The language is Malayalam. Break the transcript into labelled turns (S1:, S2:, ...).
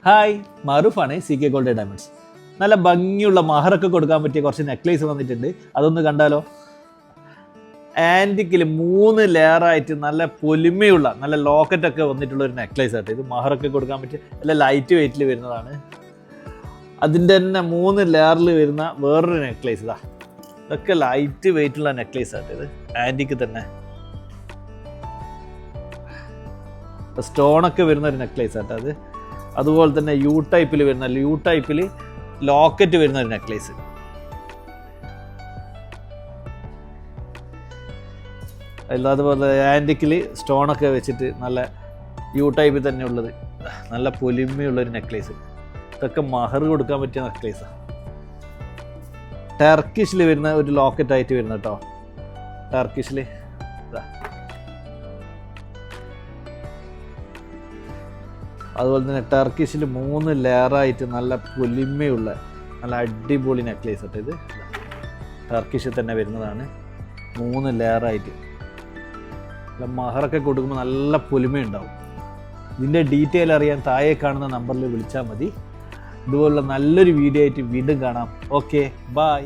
S1: ഹായ്, മാറൂഫാണ് CK ഗോൾഡ് ഡയമണ്ട്സ്. നല്ല ഭംഗിയുള്ള മഹറൊക്കെ കൊടുക്കാൻ പറ്റിയ കുറച്ച് നെക്ലേസ് വന്നിട്ടുണ്ട്. അതൊന്ന് കണ്ടാലോ? ആൻറ്റിക്കിൽ 3 ലെയറായിട്ട് നല്ല പൊലിമയുള്ള നല്ല ലോക്കറ്റൊക്കെ വന്നിട്ടുള്ള ഒരു നെക്ലേസ് ആയിട്ട് ഇത് മഹറൊക്കെ കൊടുക്കാൻ പറ്റിയ നല്ല ലൈറ്റ് വെയിറ്റിൽ വരുന്നതാണ്. അതിൻ്റെ തന്നെ 3 ലെയറിൽ വരുന്ന വേറൊരു നെക്ലേസ് ഇതാ. ഇതൊക്കെ ലൈറ്റ് വെയിറ്റുള്ള നെക്ലേസ് ആയിട്ട് ഇത് ആൻറ്റിക്ക് തന്നെ സ്റ്റോണൊക്കെ വരുന്ന ഒരു നെക്ലേസ് ആയിട്ട് അത്. അതുപോലെ തന്നെ യു ടൈപ്പിൽ ലോക്കറ്റ് വരുന്ന ഒരു നെക്ലേസ്. അതുപോലെ ആൻറ്റിക്കിൽ സ്റ്റോണൊക്കെ വെച്ചിട്ട് നല്ല യു ടൈപ്പിൽ തന്നെ ഉള്ളത് നല്ല പൊലിമയുള്ളൊരു നെക്ലേസ്. ഇതൊക്കെ മഹർ കൊടുക്കാൻ പറ്റിയ നെക്ലേസാണ്. ടർക്കിഷിൽ വരുന്ന ഒരു ലോക്കറ്റായിട്ട് വരുന്ന കേട്ടോ. ടർക്കിഷിൽ അതുപോലെ തന്നെ ടർക്കിഷിൽ 3 ലെയറായിട്ട് നല്ല പൊലിമയുള്ള നല്ല അടിപൊളി നെക്ലേസ് ആയിട്ട് ഇത് ടർക്കിഷിൽ തന്നെ വരുന്നതാണ്. 3 ലെയറായിട്ട് നല്ല മഹറൊക്കെ കൊടുക്കുമ്പോൾ നല്ല പൊലിമയുണ്ടാവും. ഇതിൻ്റെ ഡീറ്റെയിൽ അറിയാൻ താഴെ കാണുന്ന നമ്പറിൽ വിളിച്ചാൽ മതി. ഇതുപോലുള്ള നല്ലൊരു വീഡിയോ ആയിട്ട് വീണ്ടും കാണാം. Okay, by.